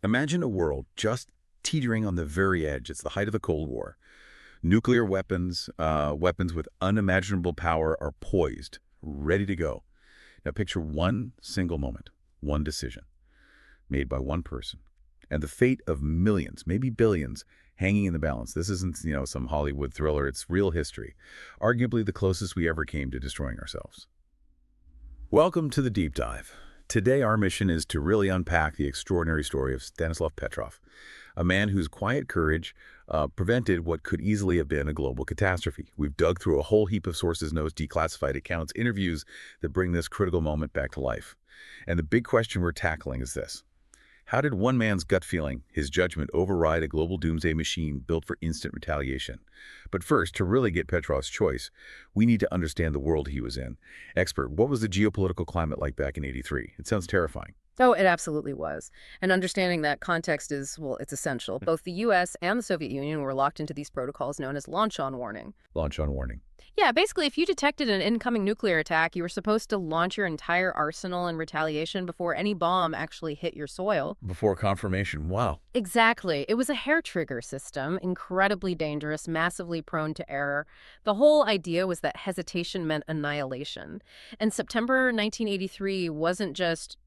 Imagine a world just teetering on the very edge. It's the height of the Cold War. Nuclear weapons, weapons with unimaginable power are poised, ready to go. Now picture one single moment, one decision, made by one person, and the fate of millions, maybe billions, hanging in the balance. This isn't, some Hollywood thriller. It's real history. Arguably the closest we ever came to destroying ourselves. Welcome to the Deep Dive. Today our mission is to really unpack the extraordinary story of Stanislav Petrov, a man whose quiet courage prevented what could easily have been a global catastrophe. We've dug through a whole heap of sources, notes, declassified accounts, interviews that bring this critical moment back to life. And the big question we're tackling is this. How did one man's gut feeling, his judgment, override a global doomsday machine built for instant retaliation? But first, to really get Petrov's choice, we need to understand the world he was in. Expert, what was the geopolitical climate like back in '83? It sounds terrifying. Oh, it absolutely was. And understanding that context is, well, it's essential. Both the U.S. and the Soviet Union were locked into these protocols known as launch-on warning. Launch-on warning. Yeah, basically, if you detected an incoming nuclear attack, you were supposed to launch your entire arsenal in retaliation before any bomb actually hit your soil. Before confirmation, wow. Exactly. It was a hair-trigger system, incredibly dangerous, massively prone to error. The whole idea was that hesitation meant annihilation. And September 1983 wasn't just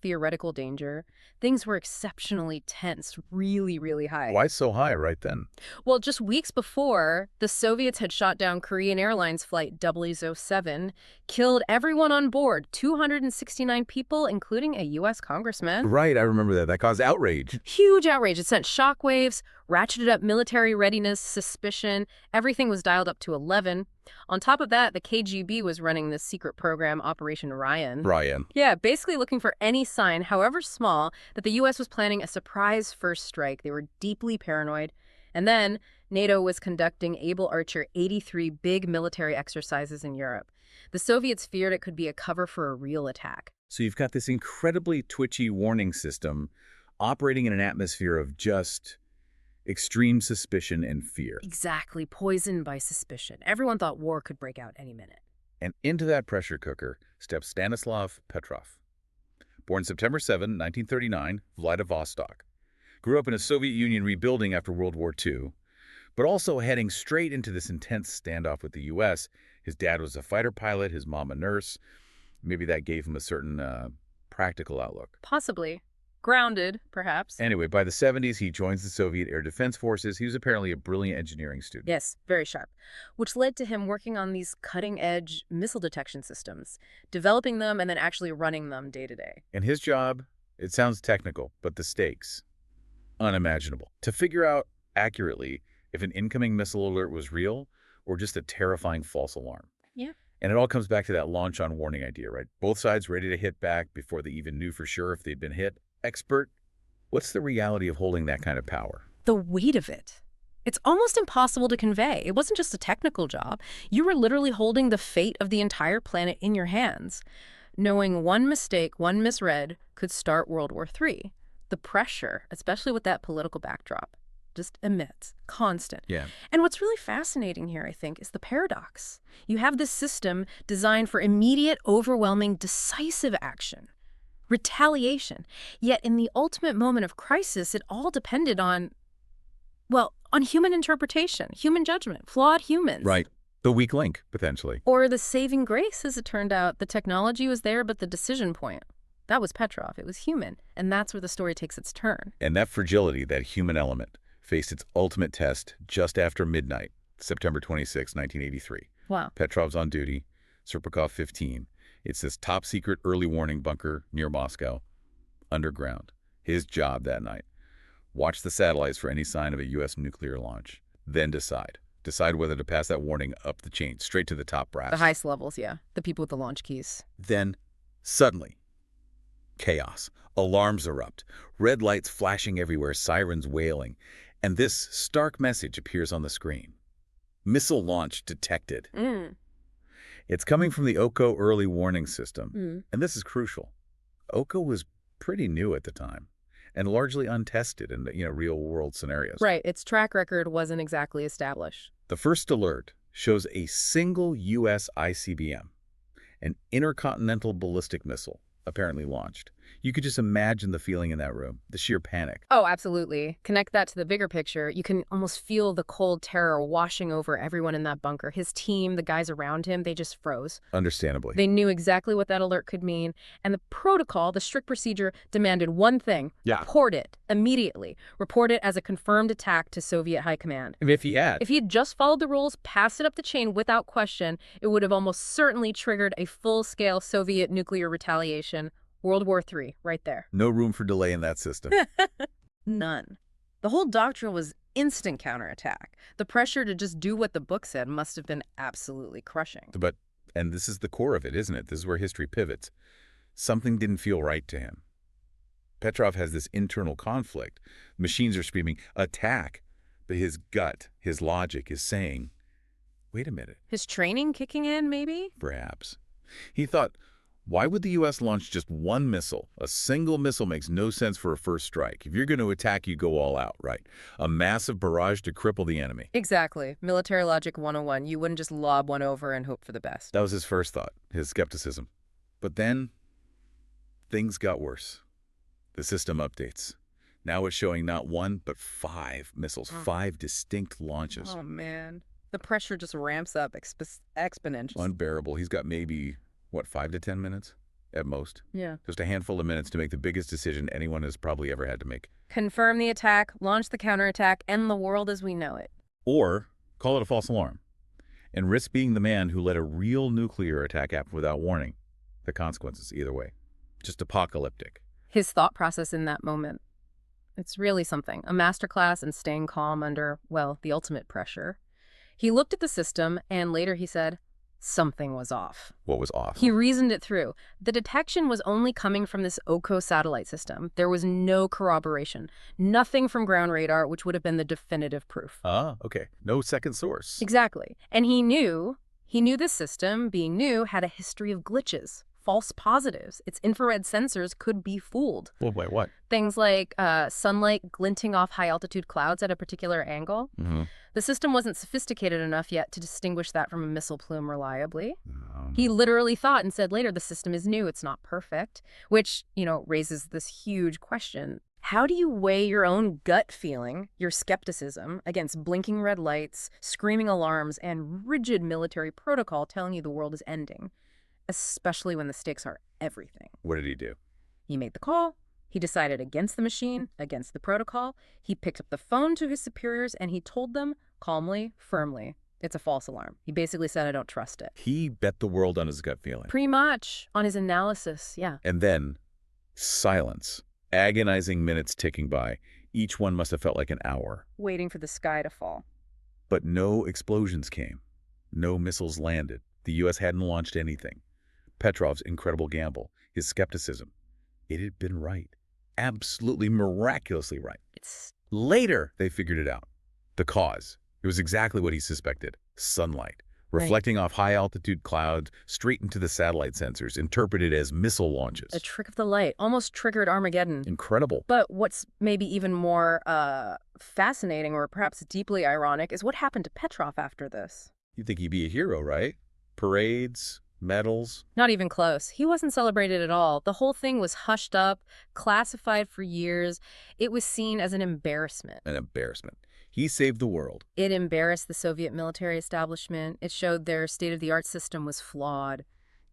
theoretical danger. Things were exceptionally tense, really, really high. Why so high right then? Well, just weeks before, the Soviets had shot down Korean Airlines Flight 007, killed everyone on board, 269 people, including a U.S. congressman. Right, I remember that. That caused outrage. Huge outrage. It sent shockwaves, ratcheted up military readiness, suspicion. Everything was dialed up to 11. On top of that, the KGB was running this secret program, Operation Ryan. Ryan. Yeah, basically looking for any sign, however small, that the U.S. was planning a surprise first strike. They were deeply paranoid. And then NATO was conducting Able Archer 83 big military exercises in Europe. The Soviets feared it could be a cover for a real attack. So you've got this incredibly twitchy warning system operating in an atmosphere of just extreme suspicion and fear. Exactly, poisoned by suspicion. Everyone thought war could break out any minute. And into that pressure cooker steps Stanislav Petrov. Born September 7, 1939, Vladivostok. Grew up in a Soviet Union rebuilding after World War II, but also heading straight into this intense standoff with the U.S. His dad was a fighter pilot, his mom a nurse. Maybe that gave him a certain practical outlook. Possibly. Grounded, perhaps. Anyway, by the 70s, he joins the Soviet Air Defense Forces. He was apparently a brilliant engineering student. Yes, very sharp. Which led to him working on these cutting-edge missile detection systems, developing them and then actually running them day to day. And his job, it sounds technical, but the stakes, unimaginable. To figure out accurately if an incoming missile alert was real or just a terrifying false alarm. Yeah. And it all comes back to that launch-on warning idea, right? Both sides ready to hit back before they even knew for sure if they'd been hit. Expert, what's the reality of holding that kind of power? The weight of it. It's almost impossible to convey. It wasn't just a technical job. You were literally holding the fate of the entire planet in your hands. Knowing one mistake, one misread, could start World War III. The pressure, especially with that political backdrop, just immense, constant. Yeah. And what's really fascinating here, I think, is the paradox. You have this system designed for immediate, overwhelming, decisive action. Retaliation. Yet in the ultimate moment of crisis, it all depended on human interpretation, human judgment, flawed humans. Right. The weak link, potentially. Or the saving grace, as it turned out. The technology was there, but the decision point, that was Petrov. It was human. And that's where the story takes its turn. And that fragility, that human element, faced its ultimate test just after midnight, September 26, 1983. Wow. Petrov's on duty, Serpukhov 15. It's this top-secret early warning bunker near Moscow, underground. His job that night. Watch the satellites for any sign of a U.S. nuclear launch. Then decide. Decide whether to pass that warning up the chain, straight to the top brass. The highest levels, yeah. The people with the launch keys. Then, suddenly, chaos. Alarms erupt. Red lights flashing everywhere, sirens wailing. And this stark message appears on the screen. Missile launch detected. It's coming from the OCO early warning system, and this is crucial. OCO was pretty new at the time and largely untested in real-world scenarios. Right, its track record wasn't exactly established. The first alert shows a single U.S. ICBM, an intercontinental ballistic missile, apparently launched. You could just imagine the feeling in that room, the sheer panic. Oh, absolutely. Connect that to the bigger picture. You can almost feel the cold terror washing over everyone in that bunker. His team, the guys around him, they just froze. Understandably. They knew exactly what that alert could mean. And the protocol, the strict procedure, demanded one thing. Yeah. Report it immediately. Report it as a confirmed attack to Soviet high command. If he had. If he had just followed the rules, passed it up the chain without question, it would have almost certainly triggered a full-scale Soviet nuclear retaliation. World War III, right there. No room for delay in that system. None. The whole doctrine was instant counterattack. The pressure to just do what the book said must have been absolutely crushing. And this is the core of it, isn't it? This is where history pivots. Something didn't feel right to him. Petrov has this internal conflict. Machines are screaming, attack. But his gut, his logic is saying, wait a minute. His training kicking in, maybe? Perhaps. He thought, why would the U.S. launch just one missile? A single missile makes no sense for a first strike. If you're going to attack, you go all out, right? A massive barrage to cripple the enemy. Exactly. Military logic 101. You wouldn't just lob one over and hope for the best. That was his first thought, his skepticism. But then, things got worse. The system updates. Now it's showing not one, but 5 missiles, 5 distinct launches. Oh, man. The pressure just ramps up exponentially. Unbearable. He's got maybe, 5 to 10 minutes at most? Yeah. Just a handful of minutes to make the biggest decision anyone has probably ever had to make. Confirm the attack, launch the counterattack, end the world as we know it. Or call it a false alarm and risk being the man who let a real nuclear attack happen without warning. The consequences, either way, just apocalyptic. His thought process in that moment, it's really something. A masterclass in staying calm under, well, the ultimate pressure. He looked at the system, and later he said, something was off. What was off? He reasoned it through. The detection was only coming from this Oko satellite system. There was no corroboration. Nothing from ground radar, which would have been the definitive proof. Ah, okay. No second source. Exactly. And he knew this system, being new, had a history of glitches, false positives. Its infrared sensors could be fooled. Well, wait, what? Things like sunlight glinting off high-altitude clouds at a particular angle. Mm-hmm. The system wasn't sophisticated enough yet to distinguish that from a missile plume reliably. He literally thought and said later, the system is new, it's not perfect, which, raises this huge question. How do you weigh your own gut feeling, your skepticism, against blinking red lights, screaming alarms, and rigid military protocol telling you the world is ending, especially when the stakes are everything? What did he do? He made the call. He decided against the machine, against the protocol. He picked up the phone to his superiors, and he told them calmly, firmly, it's a false alarm. He basically said, I don't trust it. He bet the world on his gut feeling. Pretty much. On his analysis, yeah. And then, silence. Agonizing minutes ticking by. Each one must have felt like an hour. Waiting for the sky to fall. But no explosions came. No missiles landed. The U.S. hadn't launched anything. Petrov's incredible gamble, his skepticism. It had been right. Absolutely miraculously right. Later, they figured it out. The cause. It was exactly what he suspected. Sunlight. Reflecting off high-altitude clouds straight into the satellite sensors, interpreted as missile launches. A trick of the light. Almost triggered Armageddon. Incredible. But what's maybe even more fascinating, or perhaps deeply ironic, is what happened to Petrov after this. You'd think he'd be a hero, right? Parades, medals. Not even close. He wasn't celebrated at all. The whole thing was hushed up, classified for years. It was seen as an embarrassment. An embarrassment. He saved the world. It embarrassed the Soviet military establishment. It showed their state-of-the-art system was flawed,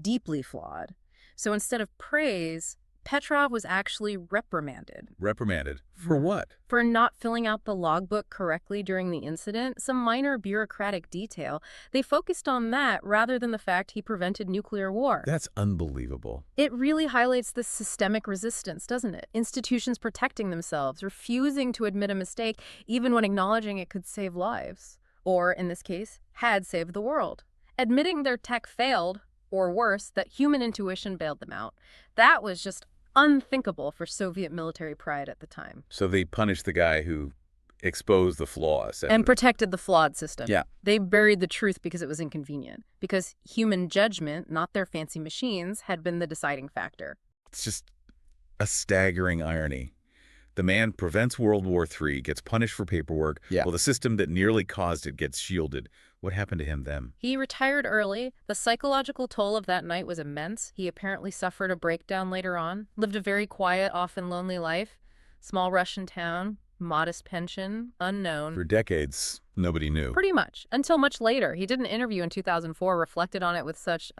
deeply flawed. So instead of praise, Petrov was actually reprimanded. Reprimanded? For what? For not filling out the logbook correctly during the incident, some minor bureaucratic detail. They focused on that rather than the fact he prevented nuclear war. That's unbelievable. It really highlights this systemic resistance, doesn't it? Institutions protecting themselves, refusing to admit a mistake, even when acknowledging it could save lives. Or, in this case, had saved the world. Admitting their tech failed, or worse, that human intuition bailed them out. That was just unthinkable for Soviet military pride at the time. So they punished the guy who exposed the flaws. And protected the flawed system. Yeah. They buried the truth because it was inconvenient. Because human judgment, not their fancy machines, had been the deciding factor. It's just a staggering irony. The man prevents World War III, gets punished for paperwork, Yeah. while the system that nearly caused it gets shielded. What happened to him then? He retired early. The psychological toll of that night was immense. He apparently suffered a breakdown later on, lived a very quiet, often lonely life. Small Russian town, modest pension, unknown. For decades, nobody knew. Pretty much. Until much later. He did an interview in 2004, reflected on it with such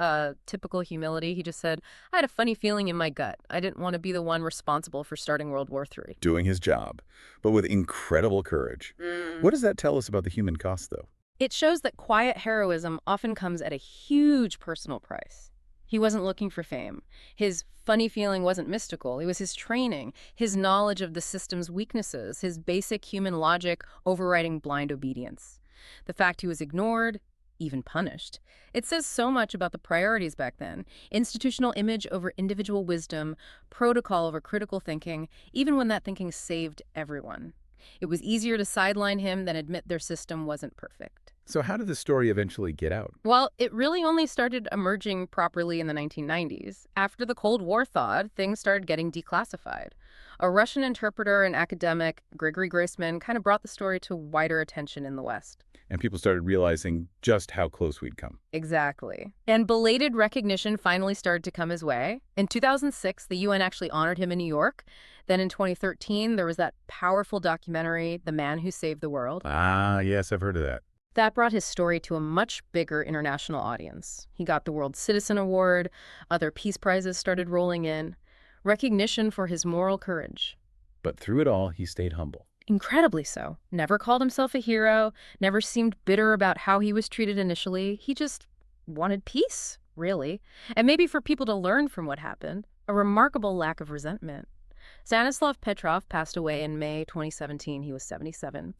typical humility. He just said, I had a funny feeling in my gut. I didn't want to be the one responsible for starting World War III. Doing his job, but with incredible courage. What does that tell us about the human cost, though? It shows that quiet heroism often comes at a huge personal price. He wasn't looking for fame. His funny feeling wasn't mystical. It was his training, his knowledge of the system's weaknesses, his basic human logic overriding blind obedience. The fact he was ignored, even punished. It says so much about the priorities back then. Institutional image over individual wisdom, protocol over critical thinking, even when that thinking saved everyone. It was easier to sideline him than admit their system wasn't perfect. So how did the story eventually get out? Well, it really only started emerging properly in the 1990s. After the Cold War thawed, things started getting declassified. A Russian interpreter and academic, Grigory Grossman, kind of brought the story to wider attention in the West. And people started realizing just how close we'd come. Exactly. And belated recognition finally started to come his way. In 2006, the UN actually honored him in New York. Then in 2013, there was that powerful documentary, The Man Who Saved the World. Ah, yes, I've heard of that. That brought his story to a much bigger international audience. He got the World Citizen Award, other peace prizes started rolling in, recognition for his moral courage. But through it all, he stayed humble. Incredibly so. Never called himself a hero, never seemed bitter about how he was treated initially. He just wanted peace, really. And maybe for people to learn from what happened, a remarkable lack of resentment. Stanislav Petrov passed away in May 2017. He was 77.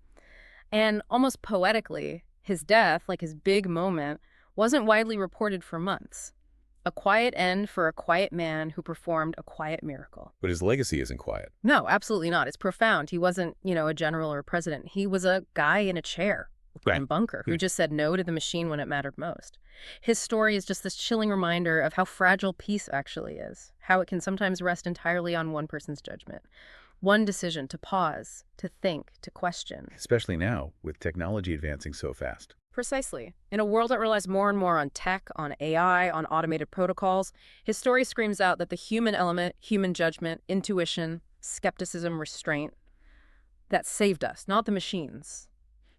And almost poetically, his death, like his big moment, wasn't widely reported for months. A quiet end for a quiet man who performed a quiet miracle. But his legacy isn't quiet. No, absolutely not. It's profound. He wasn't, a general or a president. He was a guy in a chair in a bunker who just said no to the machine when it mattered most. His story is just this chilling reminder of how fragile peace actually is, how it can sometimes rest entirely on one person's judgment. One decision to pause, to think, to question. Especially now, with technology advancing so fast. Precisely. In a world that relies more and more on tech, on AI, on automated protocols, his story screams out that the human element, human judgment, intuition, skepticism, restraint, that saved us, not the machines.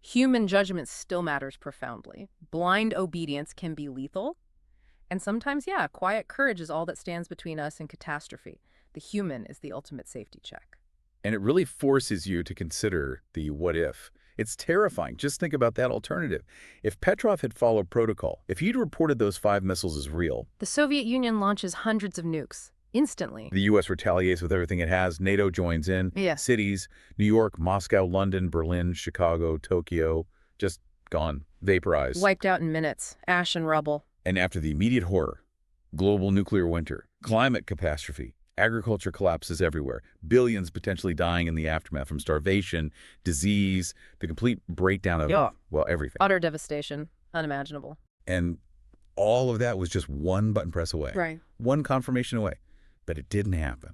Human judgment still matters profoundly. Blind obedience can be lethal. And sometimes, quiet courage is all that stands between us and catastrophe. The human is the ultimate safety check. And it really forces you to consider the what if. It's terrifying. Just think about that alternative. If Petrov had followed protocol, if he'd reported those 5 missiles as real, the Soviet Union launches hundreds of nukes instantly. The U.S. retaliates with everything it has. NATO joins in. Yes. Cities, New York, Moscow, London, Berlin, Chicago, Tokyo, just gone, vaporized. Wiped out in minutes, ash and rubble. And after the immediate horror, global nuclear winter, climate catastrophe, agriculture collapses everywhere, billions potentially dying in the aftermath from starvation, disease, the complete breakdown of, everything. Utter devastation, unimaginable. And all of that was just one button press away. Right. One confirmation away. But it didn't happen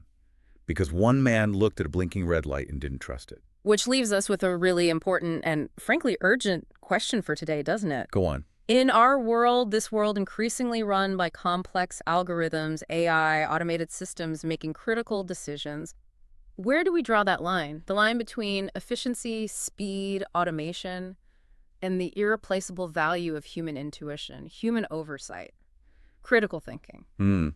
because one man looked at a blinking red light and didn't trust it. Which leaves us with a really important and frankly urgent question for today, doesn't it? Go on. In our world, this world increasingly run by complex algorithms, AI, automated systems making critical decisions, where do we draw that line? The line between efficiency, speed, automation, and the irreplaceable value of human intuition, human oversight, critical thinking.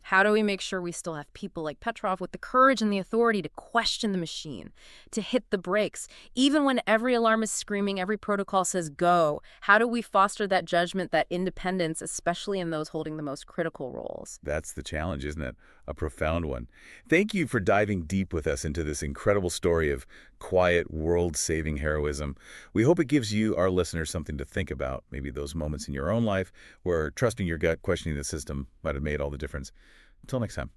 How do we make sure we still have people like Petrov with the courage and the authority to question the machine, to hit the brakes, even when every alarm is screaming, every protocol says go? How do we foster that judgment, that independence, especially in those holding the most critical roles? That's the challenge, isn't it? A profound one. Thank you for diving deep with us into this incredible story of quiet, world-saving heroism. We hope it gives you, our listeners, something to think about, maybe those moments in your own life where trusting your gut, questioning the system might have made all the difference. Until next time.